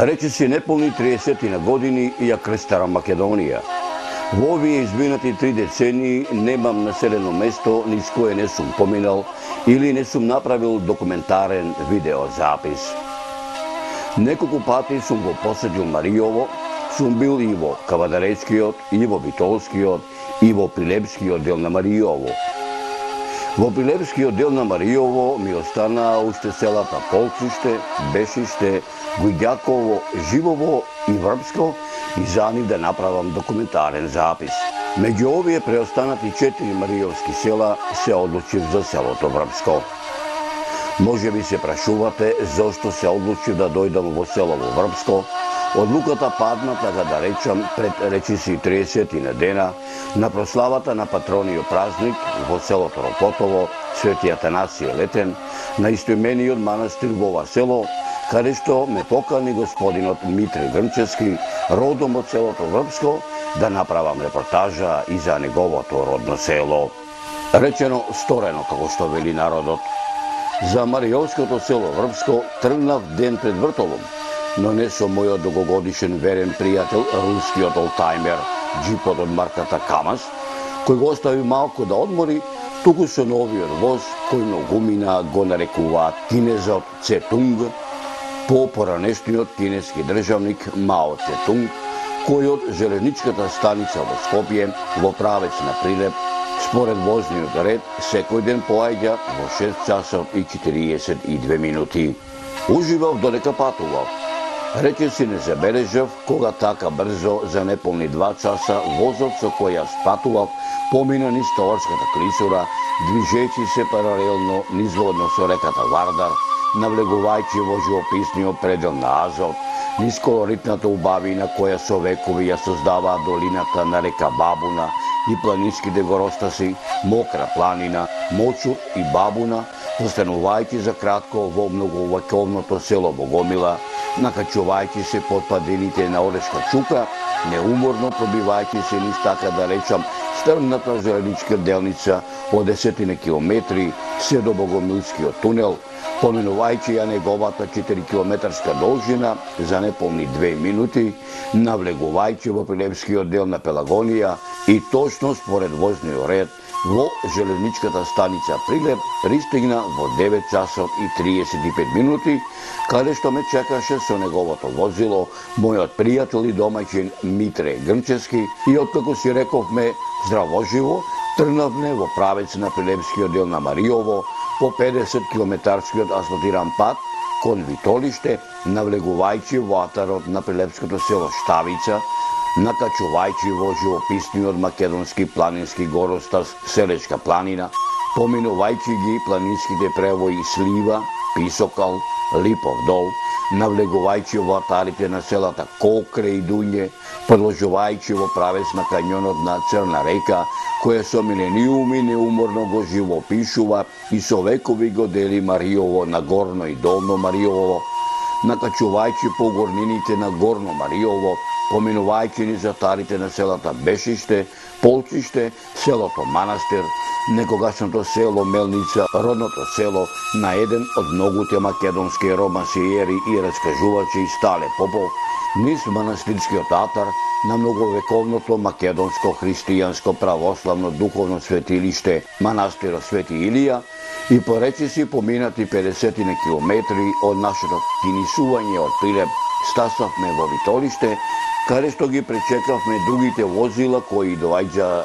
Речиси неполни 30 на години ја крстара Македонија. Во овие изминати 3 децении немам населено место низ кое не сум поминал или не сум направил документарен видеозапис. Неколку пати сум го посетил Мариово, сум бил и во Кавадарецкиот, и во Битолскиот, и во Прилепскиот дел на Мариово. Во Прилепскиот дел на Мариово ми останаа уште селата Полциште, Бешиште, Гуѓаково, Живово и Врбско и за нив да направам документарен запис. Меѓу овие преостанати 4 мариовски села се одлучив за селото Врбско. Може би се прашувате зошто се одлучив да дојдам во селово Врбско. Одлуката падна, така да речам, пред речиси 30 на дена на прославата на патрониот празник во селото Ропотово, Свети Атанасије Летен, на истоимениот манастир во ова село, каде што ме покани господинот Митре Грнчевски, родом од селото Врбско, да направам репортажа и за неговото родно село. Речено, сторено, како што вели народот. За Мариовското село Врбско тргнав ден пред вртолом, но не со мојот дугогодишен верен пријател, рускиот олтајмер, джипот од марката КамАЗ, кој го остави малку да одмори, туку со новиот воз, кој многумина го нарекуваат кинезот Цетунг, по поранешниот кинески државник Мао Цетунг, кој од железничката станица во Скопје, во правец на Прилеп, според возниот ред, секој ден поаѓа во 6 часот и 42 минути. Уживав додека патував. Речиси не забележав кога така брзо за неполни 2 часа возот со кој јас патував помина низ товарската клисура, движејќи се паралелно низводно со реката Вардар, навлегувајќи во живописниот предел на Азот, низ колоритната убавина која со векови ја создаваа долината на река Бабуна и планинските горостаси, Мокра планина, Мочур и Бабуна, застанувајќи за кратко во многовековното село Богомила, накачувајќи се под падините на Орешка чука, неуморно пробивајќи се низ, така да речам, стрмната железничка делница од 10 километри се до Богомилскиот тунел, поминувајќи ја неговата 4 километарска должина за неполни 2 минути, навлегувајќи во Прилепскиот дел на Пелагонија и точно според возниот ред во железничката станица Прилеп пристигна во 9 часот и 35 минути, каде што ме чекаше со неговото возило мојот пријател и домаќин Митре Грнчевски и откако си рековме здраво живо, тргнавме во правец на Прилепскиот дел на Мариово по 50 километарскиот асфалтиран пат кон Витолиште, навлегувајќи во атарот на прилепското село Штавица, накачувајќи во живописниот македонски планински горостас Селечка планина, поминувајќи ги планинските превои Слива, Писокал, Липов дол, навлегувајќи во атарите на селата Колкре и Дуње, продолжувајќи во правец на кањонот на Црна река, која со милениуми неуморно го живопишува и со векови го дели Мариово на Горно и Долно Мариово, накачувајќи по горнините на Горно Мариово, поминувајќи низ атарите на селата Бешиште, Полчиште, селото Манастир, некогашното село Мелница, родното село на еден од многуте македонски романсиери и раскажувачи Стале Попов, низ манастирскиот атар на многовековното македонско христијанско православно духовно светилиште Манастирот Свети Илија и по речиси поминати 50 на километри од нашето кинисување од Прилеп, стасавме во Витолиште, каде што ги пречекавме другите возила кои доаѓа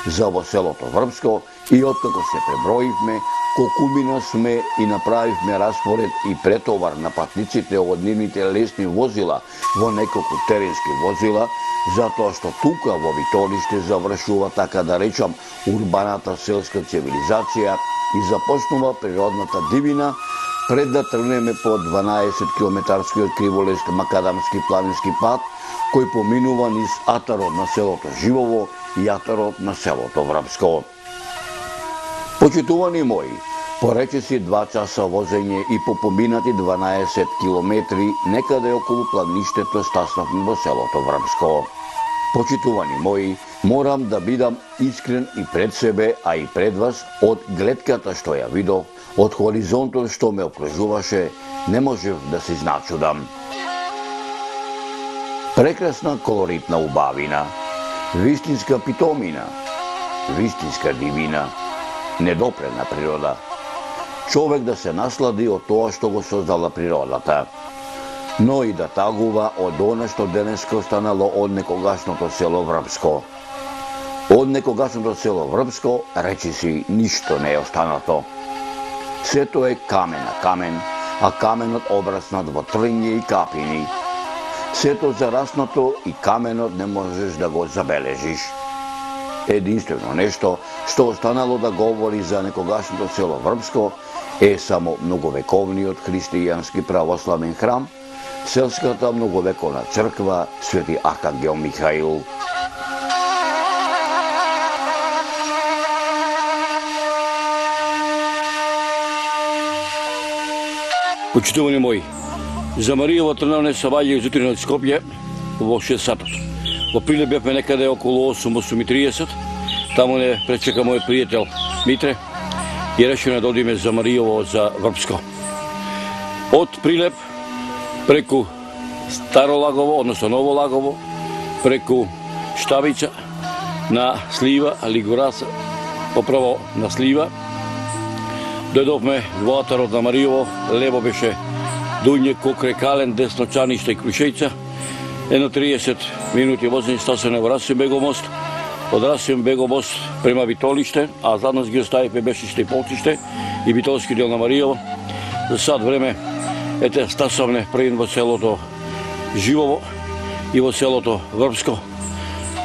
за во селото Врбско и откако се преброивме, колкумина сме и направивме распоред и претовар на патниците од нивните лесни возила во неколку теренски возила, затоа што тука во Витолиште завршува, така да речам, урбаната селска цивилизација и започнува природната дивина, пред да тргнеме по 12 километарскиот криволест макадамски планински пат, кој поминува низ атарот на селото Живово и атарот на селото Врбско. Почитувани мои, по речиси 2 часа возење и по поминати 12 километри некаде околу плаништето стаснавме во селото Врбско. Почитувани мои, морам да бидам искрен и пред себе, а и пред вас, од гледката што ја видов, од хоризонтот што ме окружуваше, не можев да се изначудам. Прекрасна колоритна убавина, вистинска питомина, вистинска дивина, недопредна природа. Човек да се наслади од тоа што го создала природата, но и да тагува од она што денеска останало од некогашното село Врбско. Од некогашното село Врбско, речиси, ништо не е останато. Сето е камен на камен, а каменот обраснат во трња и капини. Сето зараснато и каменот не можеш да го забележиш. Единствено нешто што останало да говори за некогашното село Врбско е само многовековниот христијански православен храм, селската многовековна црква Свети Архангел Михаил. Почитувани мои, за Маријова трнавне се ваѓа изутрин од Скопје во 6 сатот. Во Прилеп бевме некаде околу 8:30, таму не пречека мојот пријател Митре и решиме да одиме за Маријово за Врбско. Од Прилеп преку Старо Лагово, односно Ново Лагово, преку Штавица на Слива, Лигураса, поправо на Слива, дојдовме во атарот на Маријово, лево беше Дуње, Кокре, Кален, десно Чаниште и Крушејца. Едно 30 минути возење стасаме во Расијен Бегомост, од Расијен Бегомост према Витолиште, а зад нас ги оставивме Бешиште и Полчиште и Витолски дел на Маријово. За сад време ете стасавме првин во селото Живово и во селото Врбско.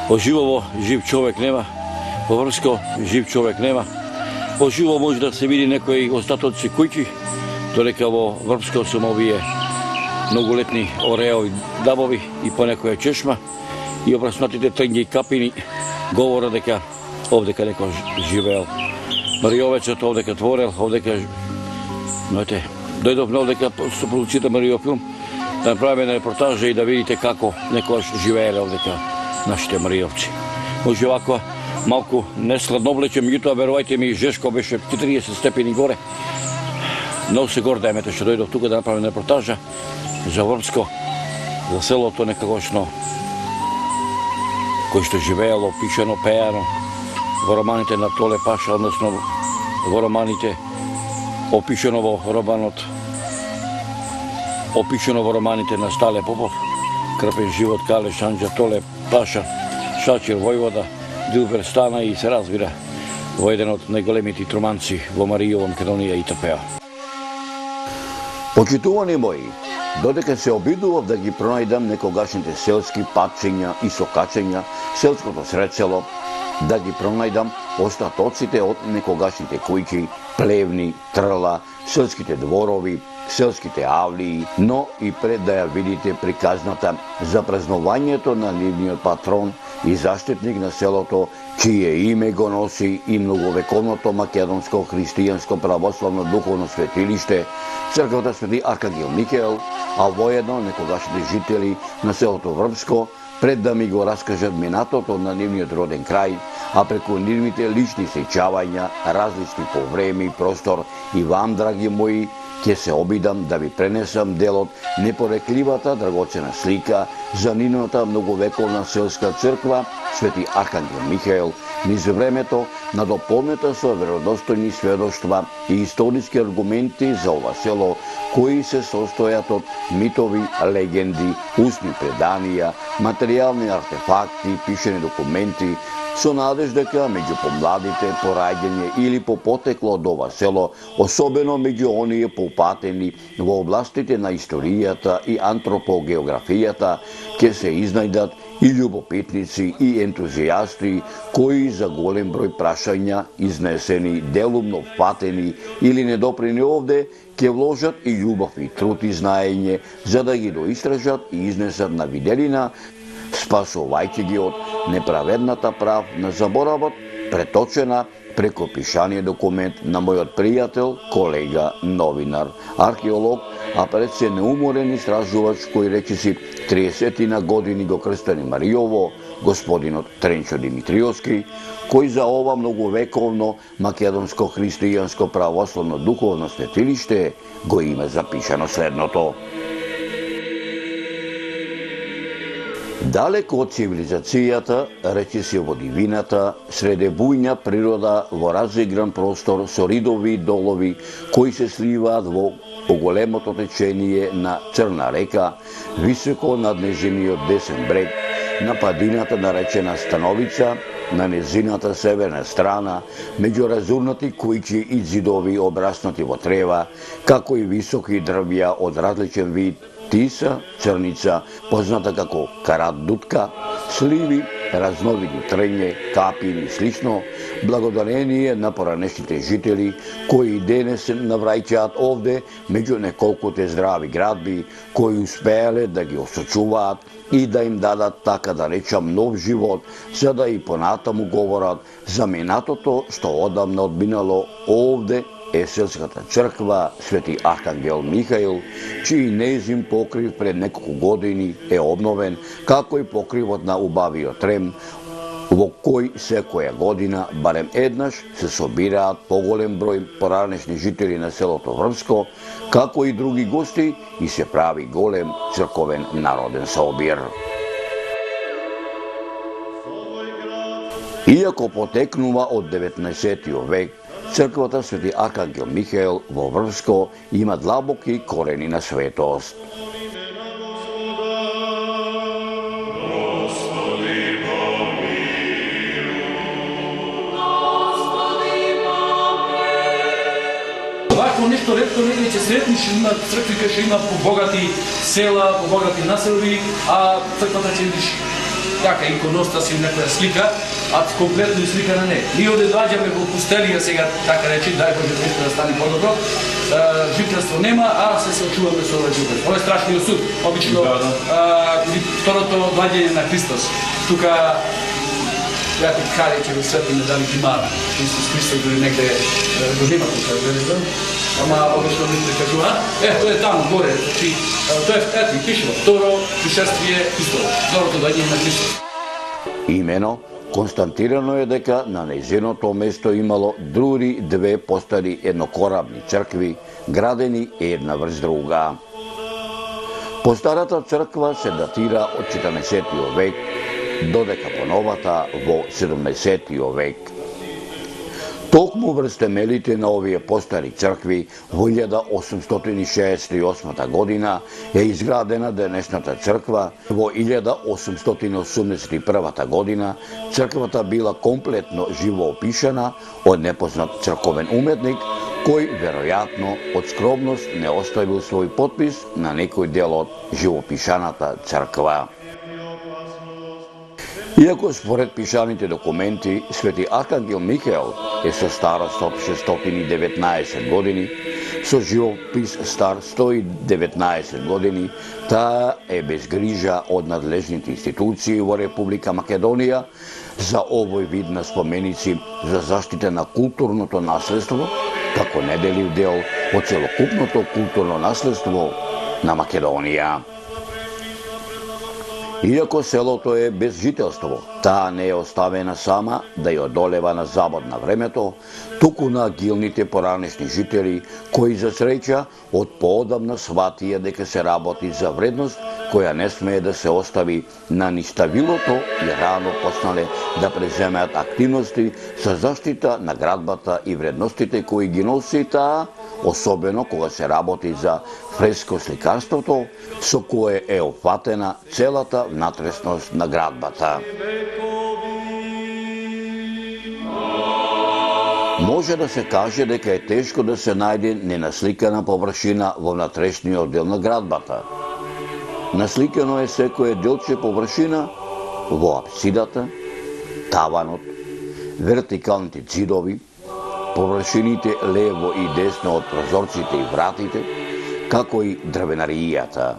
Во Живово жив човек нема, во Врбско жив човек нема. Во Живово може да се види некои остатоци куќи, додека во Врбско се овие многолетни ореови дабови и по некоја чешма и обраснатите трња и капини говорат дека овдека некој живеел. Маријовецот овдека творел, овдека дојдовме овдека со продуцията Маријов филм да направиме една репортажа и да видите како некојаш живееле овдека нашите маријовци. Може вако малку нескладно облече, меѓутоа верувајте ми, Жешко беше 40 степени горе. Многу се гордееме што дојдов тука да направиме репортажа за Врбско, за селото некогашно кој што живеело, пишано, пеано во романите на Толе Паша, односно во романите опишано во романите на Стале Попов, Крпен живот, Кале Шанџа, Толе Паша, Шачир Војвода, Дилбер Стана и се разбира во еден од најголемите романци во Маријово, Македонија и Тапеа. Почитувани мои, додека се обидував да ги пронајдам некогашните селски патчиња и сокачења, селското средсело, да ги пронајдам остатоците од некогашните куќи, плевни, трла, селските дворови, селските авлии, но и пред да ја видите приказната за празнувањето на нивниот патрон и заштитник на селото, чие име го носи и многовековното македонско христијанско православно духовно светилиште, црквата Свети Архангел Михаил, а воедно некогашните жители на селото Врбско, пред да ми го раскажат минатото на нивниот роден крај, а преку нивните лични сеќавања, различни по време и простор, и вам, драги мои, ќе се обидам да ви пренесам дел од непорекливата драгоцена слика за нивната многовековна селска црква Свети Архангел Михаил низ времето, надополнета со веродостојни сведоштва и историски аргументи за ова село, кои се состојат од митови, легенди, устни преданија, материјални артефакти, пишени документи, со надеж дека меѓу помладите по раѓање или по потекло од ова село, особено меѓу оние поупатени во областите на историјата и антропогеографијата, ќе се изнајдат и љубопитници и ентузијасти кои за голем број прашања, изнесени, делумно впатени или недопрени овде, ќе вложат и љубов и труд и знаење за да ги доистражат и изнесат на виделина, спасувајќи ги од неправедната прав на заборавот, преточена преку пишаниот документ на мојот пријател, колега, новинар, археолог, а пред се неуморен истражувач кој речиси 30 години го крстени Маријово, господинот Тренчо Димитриовски, кој за ова многовековно македонско христијанско православно духовно светилиште го има запишано следното. Далеко од цивилизацијата, речиси во дивината, среде бујна природа во разигран простор со ридови долови кои се сливаат во оголемото течение на Црна река, високо над незиниот десен брег, на падината наречена Становица, на незината северна страна, меѓу разурнати кујчи и зидови обраснати во трева, како и високи дрвја од различен вид, тиса, црница, позната како карат-дутка, сливи, разновидни трње, капини и слично, благодарение на поранешните жители кои и денес се навраќаат овде меѓу неколкуте здрави градби кои успеале да ги осочуваат и да им дадат, така да речам, нов живот, за да и понатаму говорат за минатото што одамна одминало овде е селската црква Свети Архангел Михаил, чиј нејзин покрив пред неколку години е обновен, како и покривот на убавиот Трем, во кој секоја година барем еднаш се собираат поголем број поранешни жители на селото Врвско, како и други гости, и се прави голем црковен народен собир. Иако потекнува од 19. век, црквата Свети Архангел Михаил во Врвско има длабоки корени на светост. Вакво нешто ретко негде ќе сретниш, има цркви кај што има побогати села, побогати населби, а црквата ќе видиш така иконостас или некоја слика, а комплетно и слика на не. Ние овде доаѓаме во пустелија сега, така речи, дај Боже нешто да стане подобро. Жителство нема, а се сочуваме со овој жителство. Ова е страшниот суд. Обично второто доаѓање на Христос. Тука јате каде ќе го сретиме дали има Исус Христос дори негде го нема тука, верувам. Ама обично не кажува, тоа е таму горе, значи тоа е пишува второ пришествие Христово, второто доаѓање на Христос. Имено констатирано е дека на нејзиното место имало други две постари еднокорабни цркви, градени една врз друга. Постарата црква се датира од 14. век, додека поновата во 17. век. Токму врз темелите на овие постари цркви во 1868 година е изградена денешната црква. Во 1881 година црквата била комплетно живоопишана од непознат црковен уметник кој веројатно од скромност не оставил свој потпис на некој дел од живопишаната црква. Иако според пишаните документи, Свети Архангел Михаил е со старост од 619 години, со живопис стар 119 години, таа е без грижа од надлежните институции во Република Македонија за овој вид на споменици за заштита на културното наследство, како неделив дел од целокупното културно наследство на Македонија. Иако селото е без жителство, таа не е оставена сама да ја одолева на забод на времето, туку на агилните поранешни жители, кои за среќа од поодамна сватија дека се работи за вредност која не смее да се остави на ништавилото и рано почнале да преземеат активности за заштита на градбата и вредностите кои ги носи таа, особено кога се работи за фреско-сликарството, со кое е опфатена целата внатрешност на градбата. Може да се каже дека е тешко да се најде ненасликана површина во внатрешниот дел на градбата. Насликано е секое делче површина во апсидата, таванот, вертикалните ѕидови, површините лево и десно од прозорците и вратите, како и дрвенаријата.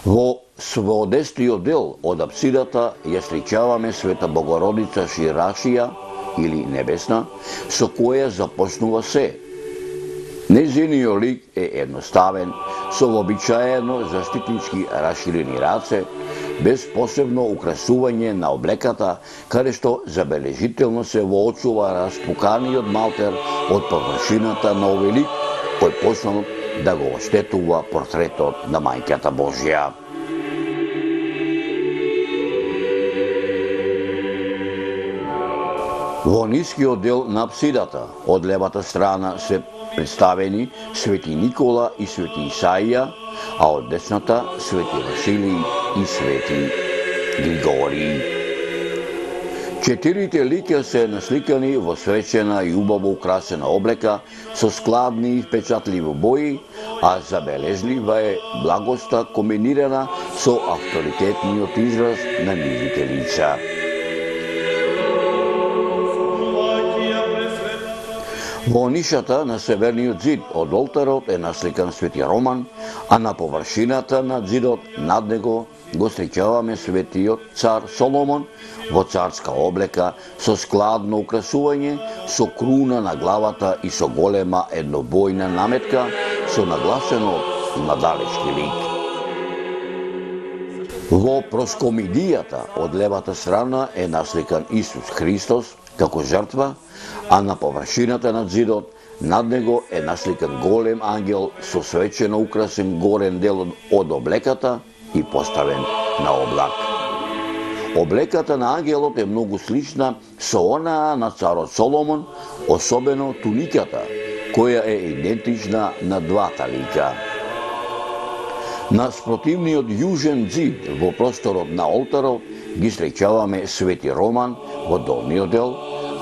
Во сводестиот дел од апсидата ја сличаваме Света Богородица Ширашија, или Небесна, со која започнува се. Нејзиниот лик е едноставен, со вообичаено заштитнички расширени раце, без посебно украсување на облеката, каде што забележително се воочува распуканиот малтер од површината на овој лик, кој почнал да го оштетува портретот на Мајката Божја. Во нискиот дел на апсидата, од левата страна се представени Свети Никола и Свети Исаија, а од десната Свети Василий и Свети Григорий. Четирите лиќа се насликани во свечена и убаво украсена облека со складни и впечатливи бои, а забележлива е благоста комбинирана со авторитетниот израз на нивните лица. Во нишата на северниот зид од олтарот е насликан Свети Роман, а на површината на зидот над него го среќаваме светиот цар Соломон во царска облека со складно украсување, со круна на главата и со голема еднобојна наметка со нагласено надалешки лик. Во проскомидијата од левата страна е насликан Исус Христос како жртва, а на површината на зидот над него е насликан голем ангел со свечено украсен горен дел од облеката и поставен на облак. Облеката на ангелот е многу слична со онаа на царот Соломон, особено туниката, која е идентична на двата лика. На спротивниот јужен зид во просторот на олтарот ги среќаваме Свети Роман во долниот дел,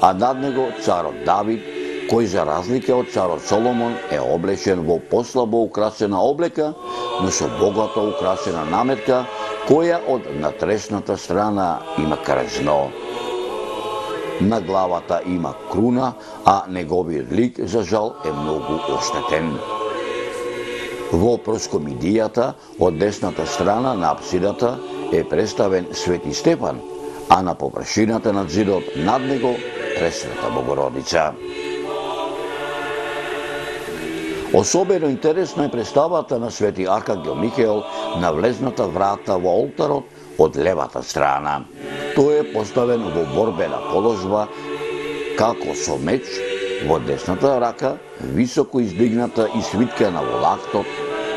а над него царот Давид, кој за разлика од царот Соломон е облечен во послабо украсена облека, но со богато украсена наметка, која од натресната страна има крзно. На главата има круна, а неговиот лик, за жал, е многу оштетен. Во проскомидијата од десната страна на апсидата е представен Свети Стефан, а на површината на зидот над него Пресвета Богородица. Особено интересна е представата на Свети Архангел Михаел на влезната врата во олтарот од левата страна. Тој е поставен во борбена положба, како со меч во десната рака, високо издигната и свиткана во лактот,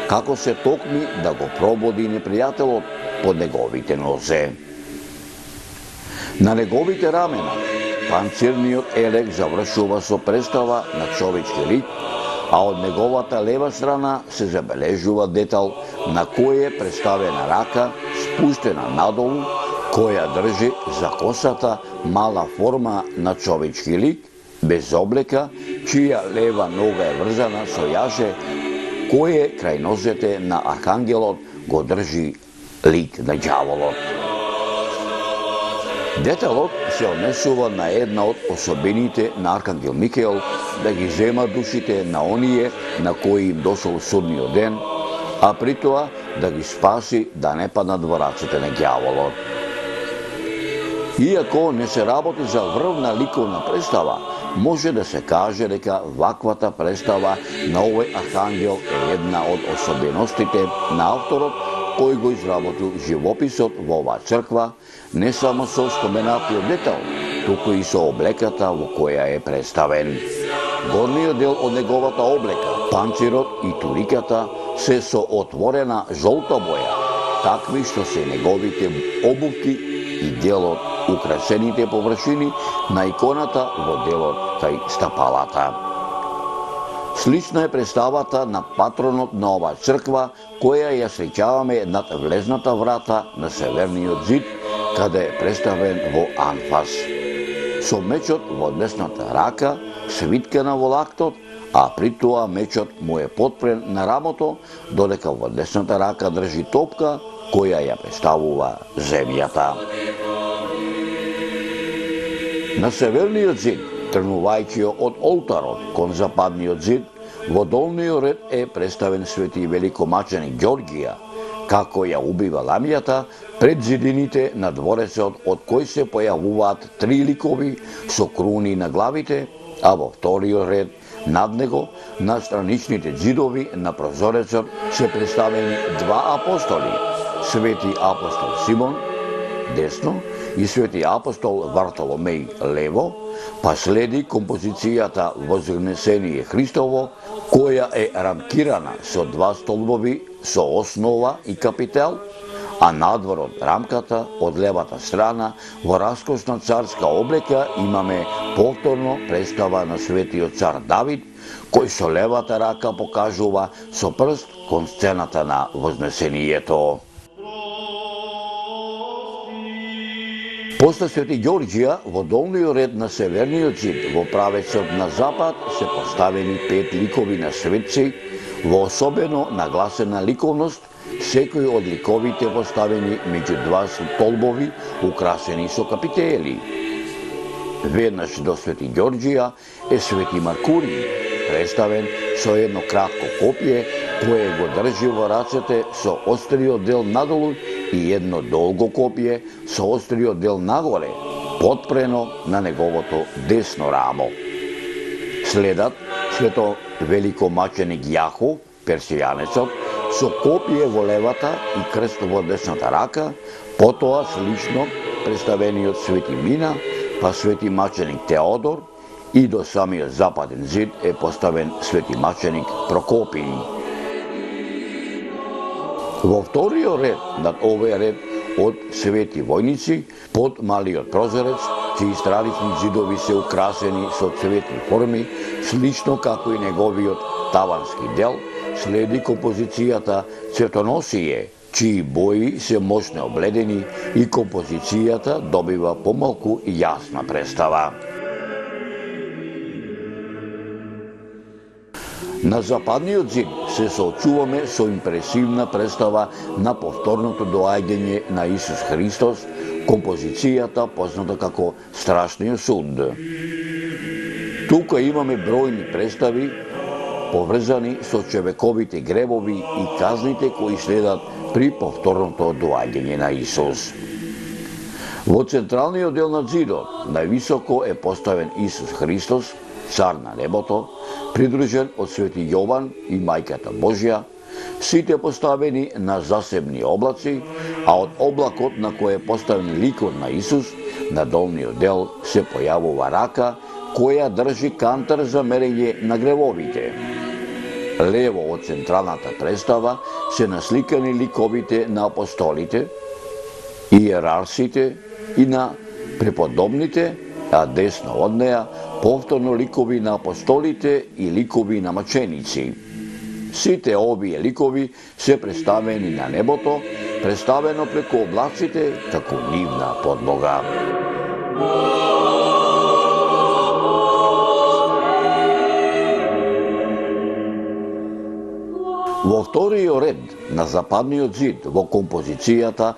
како се токми да го прободи непријателот под неговите нозе. На неговите рамена панцирниот елек завршува со представа на човечки лик, а од неговата лева страна се забележува детал на кој е представена рака спуштена надолу, која држи за косата мала форма на човечки лик, без облека, чија лева нога е врзана со јаже, кое крај нозете на архангелот го држи лик на ѓаволот. Деталот се однесува на една од особините на Архангел Михаел да ги зема душите на оние на кои им дошол судниот ден, а при тоа да ги спаси да не паднат во рацете на ѓаволот. Иако не се работи за врвна ликовна представа, може да се каже дека ваквата представа на овој архангел е една од особеностите на авторот кој го изработил живописот во оваа црква, не само со споменатиот детал, туку и со облеката во која е представен. Горниот дел од неговата облека, панцирот и туриката се со отворена жолта боја, такви што се неговите обувки и делот украсените површини на иконата во делот кај стапалата. Слична е представата на патронот на оваа црква, која ја среќаваме над влезната врата на северниот зид, каде е представен во анфас. Со мечот во десната рака, свиткана во лактот, а при тоа мечот му е потпрен на рамото, додека во десната рака држи топка, која ја представува земјата. На северниот зид, тргнувајќи од олтарот кон западниот зид, во долниот ред е представен Свети великомаченик Ѓоргија, како ја убива ламјата пред зидините на дворецот од кој се појавуваат три ликови со круни на главите, а во вториот ред над него на страничните зидови на прозорецот се представени два апостоли, Свети апостол Симон десно и Свети апостол Вартоломеј лево, па следи композицијата Возгнесение Христово, која е рамкирана со два столбови со основа и капител, а надвор од рамката, од левата страна, во раскошна царска облека имаме повторно представа на светиот цар Давид, кој со левата рака покажува со прст кон сцената на вознесението. После Свети Ѓорѓија, во долниот ред на северниот зид, во правецот на запад, се поставени 5 ликови на светци, во особено нагласена ликовност, секој од ликовите поставени меѓу 2 столбови, украсени со капители. Веднаш до Свети Ѓорѓија е Свети Маркурий, представен со едно кратко копје, кое го држи во рацете со остриот дел надолу и едно долго копје со остриот дел нагоре, подпрено на неговото десно рамо. Следат свето великомаченик Јахо, персијанецот, со копје во левата и крст во десната рака, потоа слично представениот Свети Мина, па Свети маченик Теодор и до самиот западен зид е поставен Свети маченик Прокопиј. Во вториот ред над овој ред од свети војници, под малиот прозорец, чии странични зидови се украсени со цветни форми, слично како и неговиот тавански дел, следи композицијата Цветоносие, чии бои се мощно обледени и композицијата добива помалку и јасна представа. На западниот зид се соочуваме со импресивна представа на повторното доаѓање на Исус Христос, композицијата позната како Страшниот суд. Тука имаме бројни представи поврзани со човековите гревови и казните кои следат при повторното доаѓање на Исус. Во централниот дел на зидот највисоко е поставен Исус Христос, цар на небото, придружен од Свети Јован и Мајката Божја, сите поставени на засебни облаци, а од облакот на кој е поставен ликот на Исус, на долниот дел се појавува рака која држи кантар за мерење на гревовите. Лево од централната представа се насликани ликовите на апостолите, иерарсите и на преподобните, а десно од неа повторно ликови на апостолите и ликови на маченици. Сите овие ликови се представени на небото, представено преку облаците како нивна подлога. Во вториот ред на западниот зид во композицијата,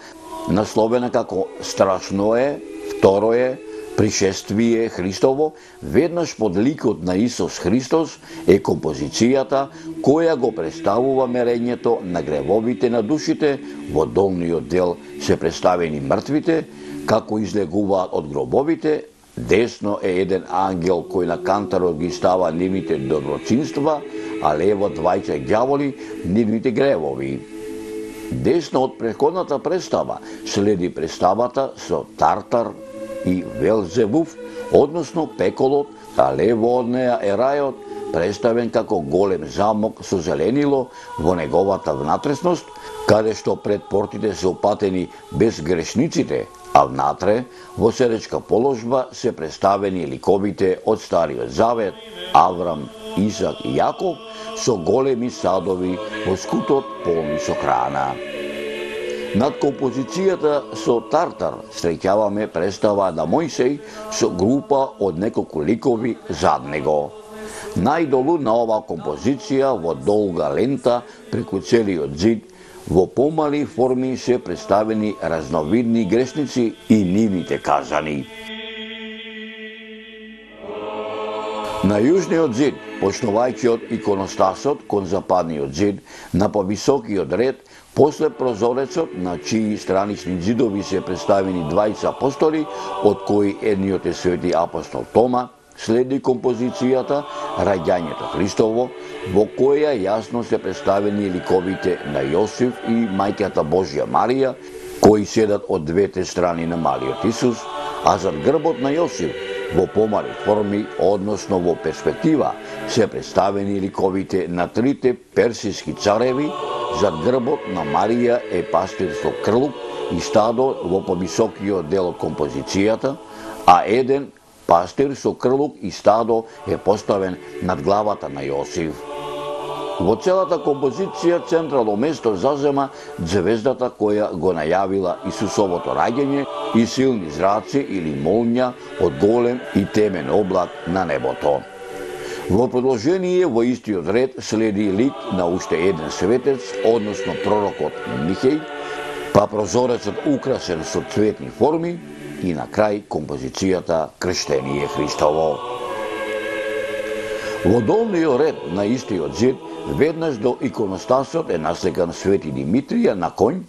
насловена како Страшно е, второ е, Пришествие Христово, веднаш под ликот на Исус Христос е композицијата која го представува мерењето на гревовите на душите, во долниот дел се представени мртвите, како излегуваат од гробовите, десно е еден ангел кој на кантарот ги става нивните доброчинства, а лево двајца ѓаволи нивните гревови. Десно од претходната представа следи представата со Тартар и Велзевув, односно пеколот, а лево од неа е рајот, представен како голем замок со зеленило во неговата внатрешност, каде што пред портите се опатени без грешниците, а внатре, во седечка положба, се представени ликовите од Стариот Завет, Аврам, Исак и Јаков, со големи садови во скутот полни со храна. Над композицијата со Тартар среќаваме представа на Мојсеј со група од неколку ликови зад него. Најдолу на оваа композиција во долга лента преку целиот зид во помали форми се представени разновидни грешници и нивните казани. На јужниот зид, почнувајќи од иконостасот кон западниот зид, на повисокиот ред, после прозорецот на чии странични зидови се представени двајца апостоли, од кои едниот е Свети апостол Тома, следи композицијата Раѓањето Христово, во која јасно се представени ликовите на Јосиф и Мајката Божја Марија, кои седат од двете страни на малиот Исус, а зад грбот на Јосиф, во помали форми, односно во перспектива, се представени ликовите на трите персиски цареви, Зад грбот на Марија е пастир со крлук и стадо во повисокиот дел од композицијата, а еден пастир со крлук и стадо е поставен над главата на Јосиф. Во целата композиција централно место зазема звездата која го најавила Исусовото раѓање и силни зраци или молња од голем и темен облак на небото. Во продолжение во истиот ред следи лик на уште еден светец, односно пророкот Михеј, па прозорецот украсен со цветни форми и на крај композицијата Крштение Христово. Во долниот ред на истиот зид веднаш до иконостасот е насликан Свети Димитрија на конј,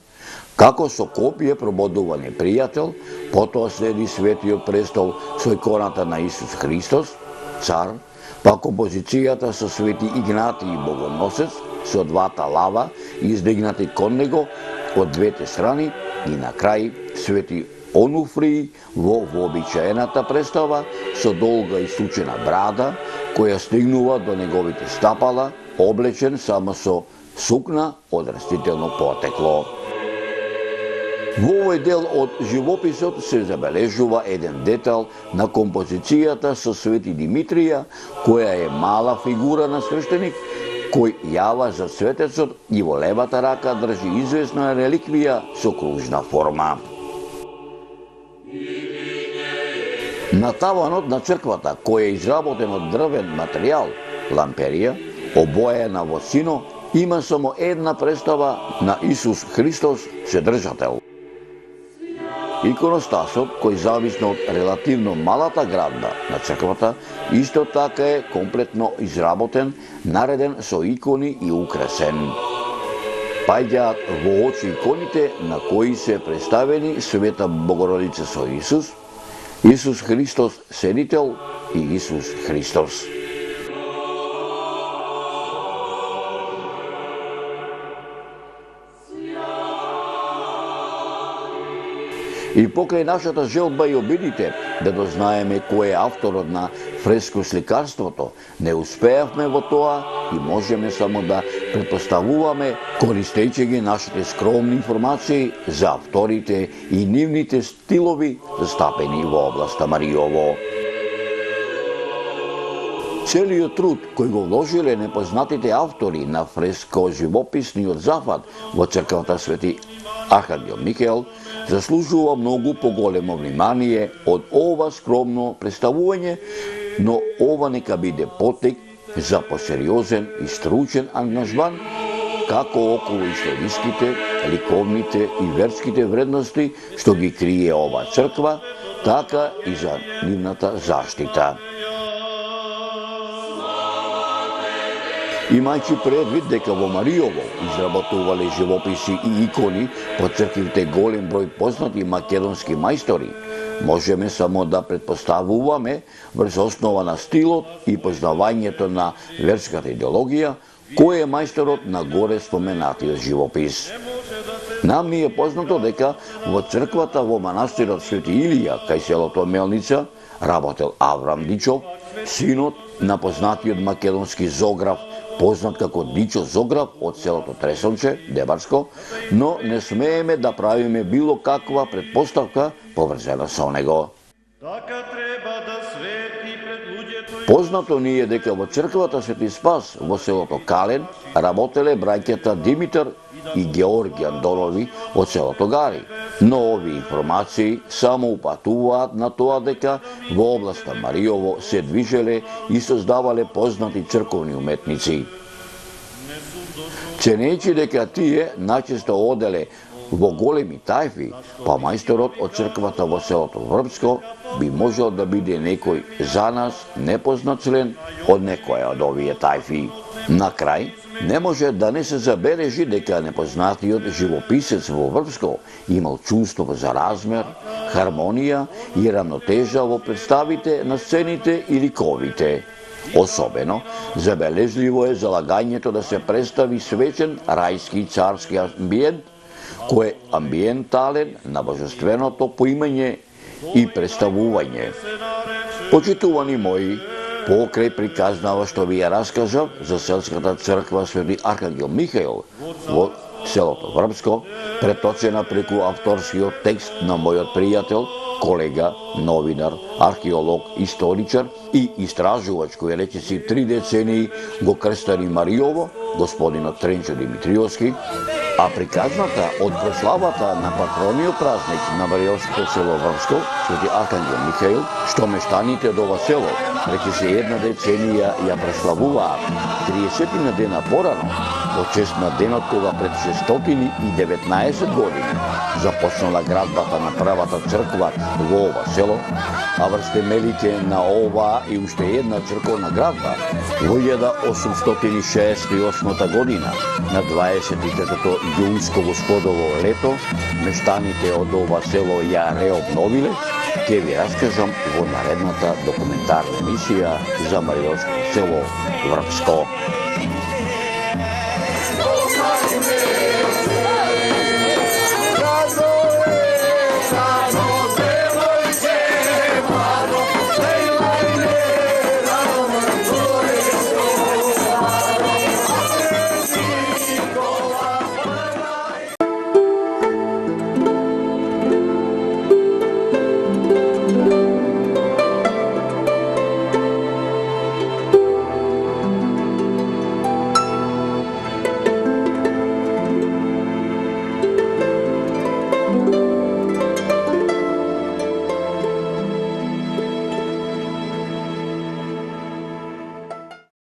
како со копие прободуван е пријател, потоа следи Светиот престол со иконата на Исус Христос, цар, па композицијата со Свети Игнатиј Богоносец, со двата лава издигнати кон него од двете страни и на крај Свети Онуфрий во вообичаената представа со долга и сучена брада, која стигнува до неговите стапала, облечен само со сукна од растително потекло. Во овој дел од живописот се забележува еден детал на композицијата со Свети Димитрија, која е мала фигура на свештеник, кој јава за светецот и во левата рака држи известна реликвија со кружна форма. На таванот на црквата, кој е изработен од дрвен материјал, ламперија, обоена во сино, има само една представа на Исус Христос, Вседржател. Иконостасот, кој зависно од релативно малата градба на црквата, исто така е комплетно изработен, нареден со икони и украсен. Паѓаат во очи иконите на кои се представени Света Богородица со Исус, Исус Христос Седител и Исус Христос. И покрај нашата желба и обидите да дознаеме кој е авторот на фрескосликарството, не успеавме во тоа и можеме само да претпоставуваме, користејќи ги нашите скромни информации за авторите и нивните стилови застапени во областа Маријово. Целиот труд кој го вложиле непознатите автори на фреско-живописниот зафат во црквата Свети Архангел Михаел заслужува многу поголемо внимание од ова скромно представување, но ова нека биде поттик за посериозен и стручен ангажман како околу историските, ликовните и верските вредности што ги крие ова црква, така и за нивната заштита. Имајќи предвид дека во Маријово изработувале живописи и икони по црквите голем број познати македонски мајстори, можеме само да претпоставуваме врз основа на стилот и познавањето на верската идеологија, кој е мајсторот на горе споменатиот живопис. Нам ни е познато дека во црквата во манастирот Свети Илија кај селото Мелница работел Аврам Дичов, синот на познатиот македонски зограф, познат како Дичо Зограф од селото Тресонче, Дебарско, но не смееме да правиме било каква предпоставка поврзена со него. Познато ни е дека во црквата Свети Спас во селото Кален работеле браќата Димитар и Георги Андонови од селото Гари, но овие информации само упатуваат на тоа дека во областа Маријово се движеле и создавале познати црковни уметници. Ценејќи дека тие најчесто оделе во големи тајфи, па мајсторот од црквата во селото Врбско би можел да биде некој за нас непознат член од некоја од овие тајфи. На крај, не може да не се забележи дека непознатиот живописец во Врбско имал чувство за размер, хармонија и равнотежа во представите на сцените и ликовите. Особено забележливо е залагањето да се представи свечен рајски царски амбиент, кој е амбиентален на божественото поимање и представување. Почитувани мои, покрај приказнава што ви ја раскажав за селската црква Свети Архангел Михаел во селото Врбско, преточена преку авторскиот текст на мојот пријател, колега, новинар, археолог, историчар и истражувач кој речиси 3 децении го крстари Мариово, господинот Тренчо Димитриовски, а приказната од прославата на патрониот празник на Мариовското село Врбско, Свети Архангел Михаил, што мештаните од ова село речиси 1 деценија ја прославуваат 30 на дена порано, во чест на денот кога пред 619 години започнала градбата на првата црква во ова село, а врз темелите на ова и уште една црковна градба во 1868 година на 23-то јунско господово лето мештаните од ова село ја реобновиле, ќе ви раскажам во наредната документарна емисија за Мариовското село Врбско.